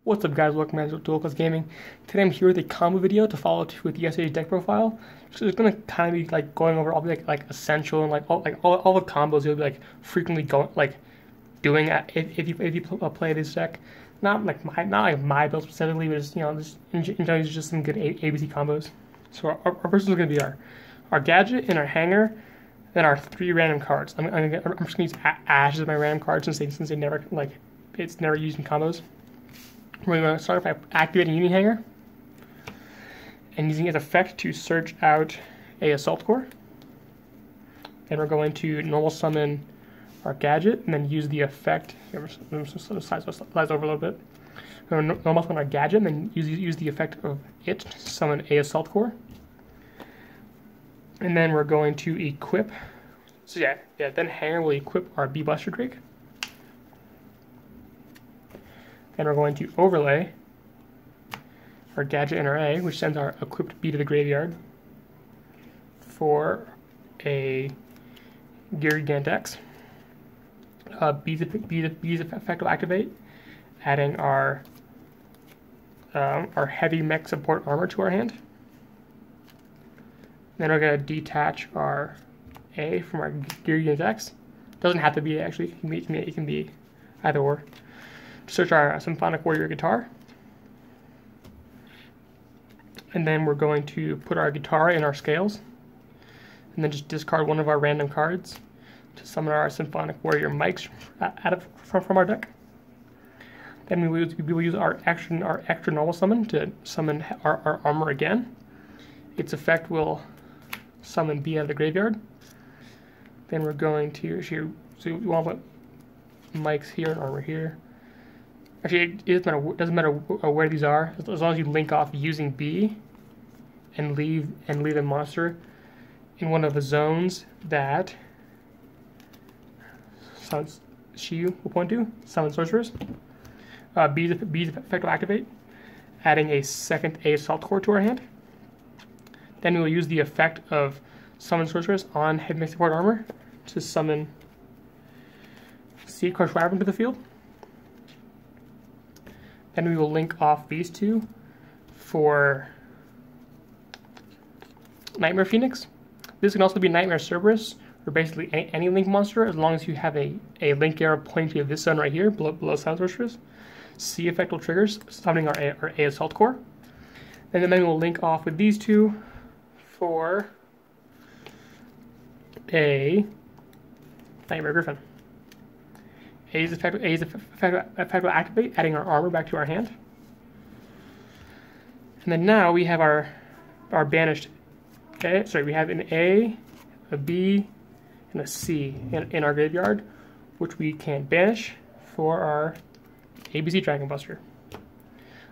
What's up guys, welcome back to GoldClassGaming. Today I'm here with a combo video to follow up with yesterday's deck profile. So it's gonna kind of be like going over all the like essential and all the combos you'll be like frequently doing if you play this deck. Not like my build specifically, but just just in general just some good ABC combos. So our first one's gonna be our gadget and our hangar, then our 3 random cards. I'm just gonna use Ash as my random card since they never it's never used in combos. We're going to start by activating Uni Hanger and using its effect to search out a Assault Core. Then we're going to normal summon our gadget and then use the effect. Here, slides over a little bit. We're going to normal summon our gadget and then use the effect of it to summon a Assault Core. And then we're going to equip. So then Hanger will equip our B Buster Drake. Then we're going to overlay our gadget and our A, which sends our equipped B to the graveyard for a Gigant X. B's effect will activate, adding our heavy mech support armor to our hand. Then we're going to detach our A from our Gigant X. Doesn't have to be actually; it can be either or. Search our Symphonic Warrior guitar, and then we're going to put our guitar in our scales, and then just discard one of our random cards to summon our Symphonic Warrior mics from our deck. Then we will use our extra normal summon to summon our armor again. Its effect will summon B out of the graveyard. Then we're going to so we want to put mics here and armor here. Actually, it doesn't matter where these are, as long as you link off using B and leave a monster in one of the zones that Shiyu will point to. Summon Sorceress. B's effect will activate, adding a second A Assault Core to our hand. Then we will use the effect of Summon Sorceress on Heavy Mech Support Armor to summon C Crush Wyvern to the field. Then we will link off these two for Nightmare Phoenix. This can also be Nightmare Cerberus, or basically any link monster, as long as you have a link arrow pointing to this zone right here, below Sound Sorceress. C effect will trigger, summoning our A Assault Core. And then we will link off with these two for a Nightmare Griffin. A's effect will activate, adding our armor back to our hand. And then now we have our banished A. Sorry, we have an A, a B, and a C in our graveyard, which we can banish for our ABC Dragon Buster.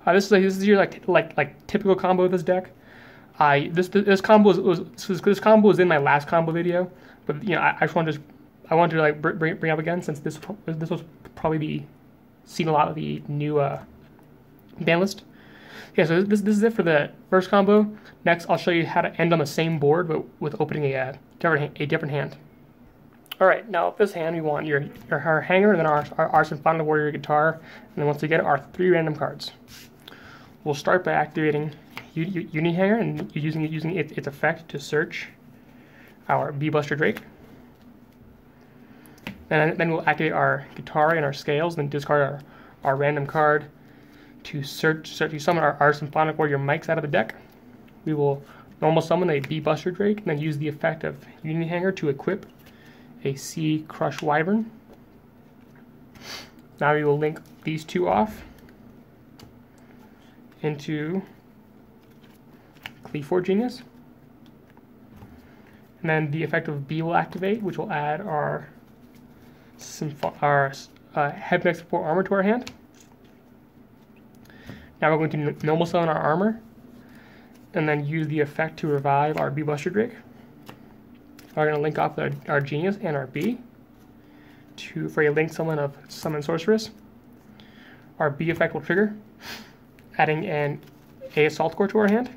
This is your like typical combo of this deck. This combo was in my last combo video, but I just wanted to. I wanted to like bring up again since this was probably seen a lot of the new ban list. Yeah, so this is it for the first combo. Next, I'll show you how to end on the same board, but with opening a different hand. All right, now with this hand, we want our hanger, and then our Symphonic Warrior guitar, and then once we get our 3 random cards, we'll start by activating Uni Hanger and using its effect to search our B Buster Drake. And then we'll activate our guitar and our scales, then discard our random card to summon our Symphonic Warrior mics out of the deck. We will normal summon a B Buster Drake, and then use the effect of Uni Hanger to equip a C Crush Wyvern. Now we will link these two off into Cleave Genius. And then the effect of B will activate, which will add our Heavy Mech Support Armor to our hand. Now we're going to normal summon our armor, and then use the effect to revive our B Buster Drake. We're going to link off our Genius and our B for a link summon of Summon Sorceress. Our B effect will trigger, adding an A Assault Core to our hand.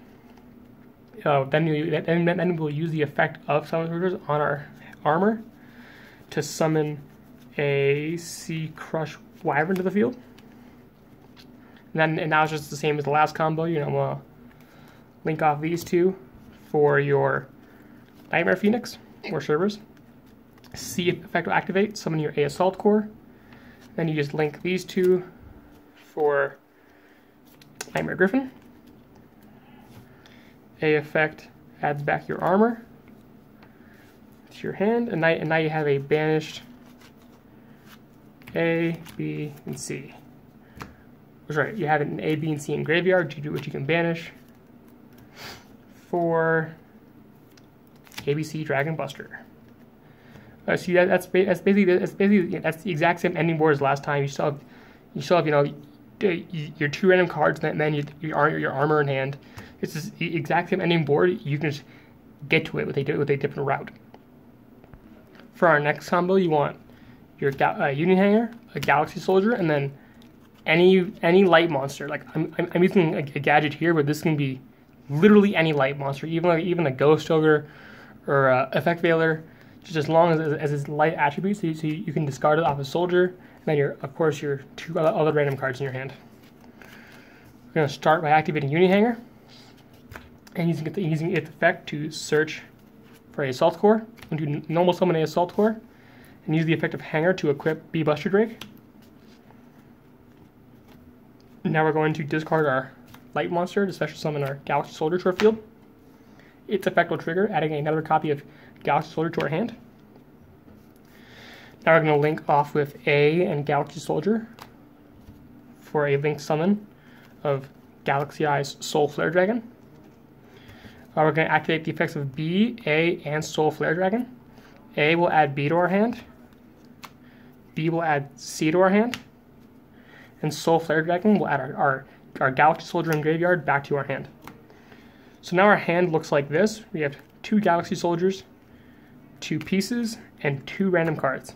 Then we'll use the effect of Summon Sorceress on our armor to summon a C Crush Wyvern to the field. And now it's just the same as the last combo. You're going to link off these two for your Nightmare Phoenix or Cerberus. C effect will activate, summon your A Assault Core. Then you just link these two for Nightmare Griffin. A effect adds back your armor to your hand, and now you have a banished A, B, and C. That's right, you have an A, B, and C in graveyard, which you can banish for ABC Dragon Buster. So that's basically the exact same ending board as last time. You still have your 2 random cards, and then your armor in hand. It's just the exact same ending board. You can just get to it with a different route. For our next combo, you want your Union Hanger, a Galaxy Soldier, and then any light monster. Like I'm using a gadget here, but this can be literally any light monster, even a Ghost Ogre or a Effect Veiler, just as long as it's light attributes, so you can discard it off a soldier, and then of course your 2 other random cards in your hand. We're going to start by activating Union Hanger and using its effect to search for a Assault Core. I'm going to normal summon a Assault Core and use the effect of Hanger to equip B Buster Drake. Now we're going to discard our light monster to special summon our Galaxy Soldier to our field. Its effect will trigger, adding another copy of Galaxy Soldier to our hand. Now we're going to link off with A and Galaxy Soldier for a link summon of Galaxy Eyes Soul Flare Dragon. We're going to activate the effects of B, A, and Soul Flare Dragon. A will add B to our hand. B will add C to our hand. And Soul Flare Dragon will add our Galaxy Soldier in graveyard back to our hand. So now our hand looks like this. We have 2 Galaxy Soldiers, 2 pieces, and 2 random cards.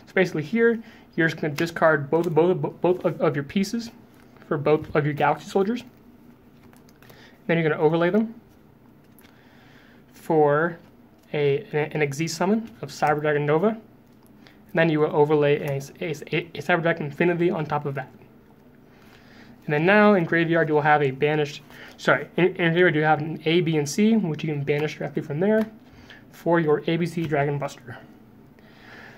So basically here, you're just going to discard both of your pieces for both of your Galaxy Soldiers. Then you're going to overlay them for an Xyz summon of Cyber Dragon Nova. And then you will overlay a Cyber Dragon Infinity on top of that. And then now in graveyard you will have a banished, in graveyard you have an A, B, and C, which you can banish directly from there for your ABC Dragon Buster.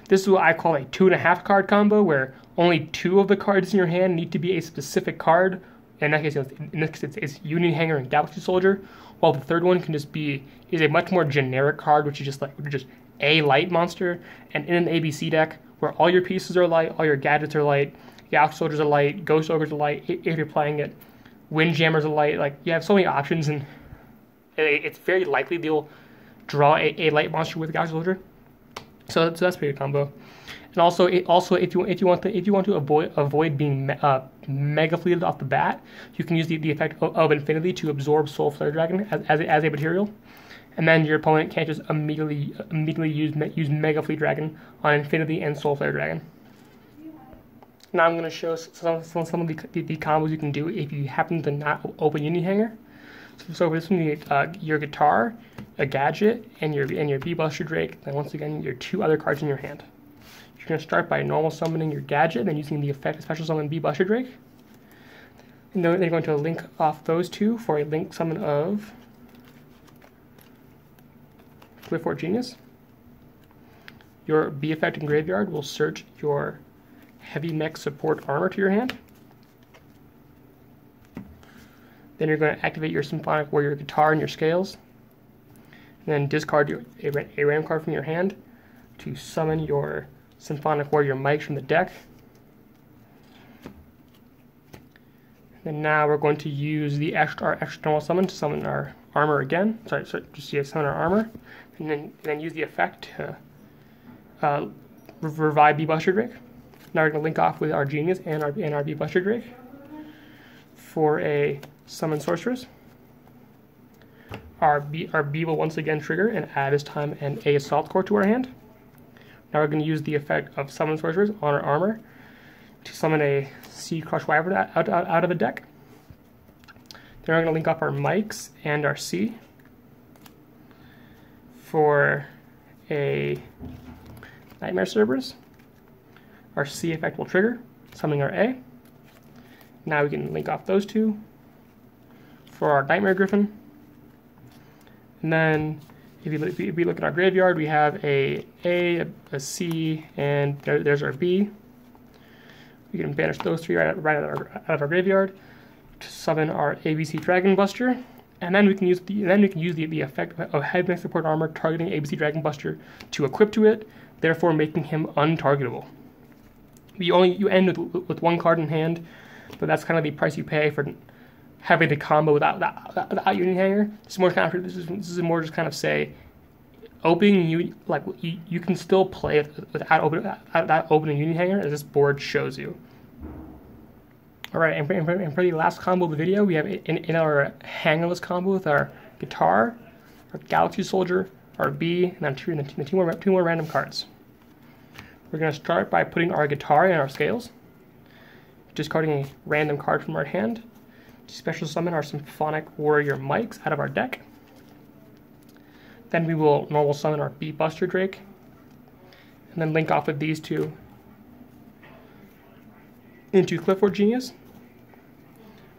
This is what I call a 2.5 card combo, where only 2 of the cards in your hand need to be a specific card. In that case, it's Union Hanger and Galaxy Soldier, while the third one can just is a much more generic card, which is just a light monster. And in an ABC deck, where all your pieces are light, all your gadgets are light, Galaxy Soldiers are light, Ghost Ogres are light, if you're playing it, Windjammers are light, like you have so many options, and it's very likely they'll draw a light monster with a Galaxy Soldier. So that's a pretty good combo. And also if you want to avoid being mega fleeted off the bat, you can use the effect of Infinity to absorb Soul Flare Dragon as a material, and then your opponent can't just immediately use Mega Fleet Dragon on Infinity and Soul Flare Dragon. Now I'm going to show some of the combos you can do if you happen to not open Union Hanger. So for this one, you need your guitar, a gadget, and your B Buster Drake. And once again, your 2 other cards in your hand. You're going to start by normal summoning your gadget, then using the effect of special summon B Buster Drake. And then you're going to link off those 2 for a link summon of Clifford Genius. Your B effect in graveyard will search your Heavy Mech Support Armor to your hand. Then you're going to activate your Symphonic Warrior guitar and your scales. And then discard a random card from your hand to summon your Symphonic Warrior mics from the deck. And now we're going to use the extra normal summon to summon our armor again. Just summon our armor. And then use the effect to revive B Buster Drake. Now we're going to link off with our Genius and our B Buster Drake for a Summon Sorceress. Our B will once again trigger and add this time an A Assault Core to our hand. Now we're going to use the effect of Summon Sorceress on our armor to summon a Sea Crush Wyvern out of the deck. Then we're going to link up our mics and our C for a Nightmare Cerberus. Our C effect will trigger, summoning our A. Now we can link off those two for our Nightmare Griffin. And then if we look at our graveyard, we have a C, and there's our B. We can banish those three right out of our graveyard to summon our ABC Dragon Buster, and then we can use the effect of Heavy Support Armor targeting ABC Dragon Buster to equip to it, therefore making him untargetable. You end with one card in hand, but that's kind of the price you pay for having the combo without Union Hanger. This is more just kind of say, opening you can still play it without opening Union Hanger, as this board shows you. All right, and for the last combo of the video, we have in our hangerless combo with our guitar, our Galaxy Soldier, our B, and then two more random cards. We're going to start by putting our guitar in our scales, discarding a random card from our hand, to special summon our Symphonic Warrior Mics out of our deck. Then we will normal summon our B Buster Drake, and then link off with these two into Clifford Genius.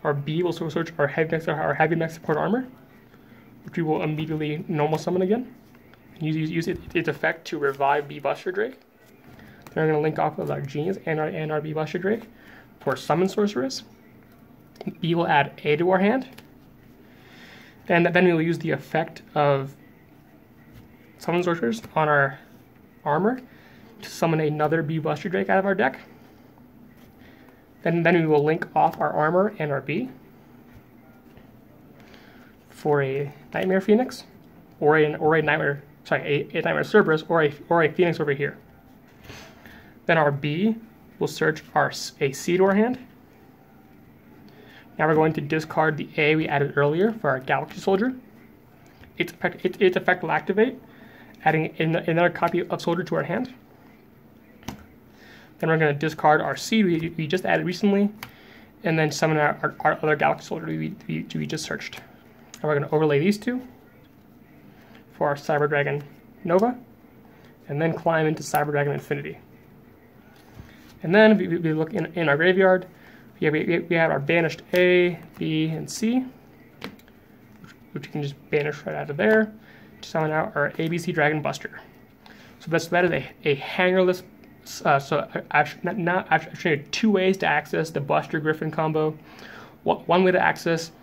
Our B will search our Heavy Mech Support Armor, which we will immediately normal summon again, and use its effect to revive B Buster Drake. Then we're going to link off with our Genius and our B Buster Drake for Summon Sorceress. B will add A to our hand, and then we will use the effect of Summon Sorceress on our armor to summon another B Buster Drake out of our deck. Then we will link off our armor and our B for a Nightmare Phoenix, or a Nightmare Cerberus, or a Phoenix over here. Then our B will search a C to our hand. Now we're going to discard the A we added earlier for our Galaxy Soldier. Its effect will activate, adding another copy of Soldier to our hand. Then we're going to discard our C we just added recently, and then summon our other Galaxy Soldier we just searched. And we're going to overlay these two for our Cyber Dragon Nova, and then climb into Cyber Dragon Infinity. And then we look in our graveyard. We have our banished A, B, and C, which you can just banish right out of there to summon out our ABC Dragon Buster. So that is a hangerless. So actually two ways to access the Buster Griffin combo. One way to access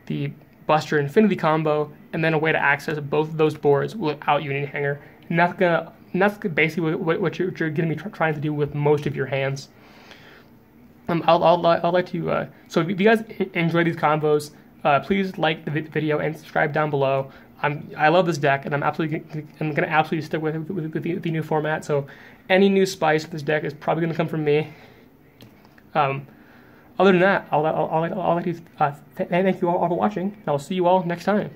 the Buster Infinity combo, and then a way to access both of those boards without Union Hanger. And that's basically what you're going to be trying to do with most of your hands. I'd like to. So if you guys enjoy these combos, please like the video and subscribe down below. I love this deck, and I'm going to absolutely stick with the new format. So any new spice of this deck is probably going to come from me. Other than that, I'll like to thank you all for watching, and I'll see you all next time.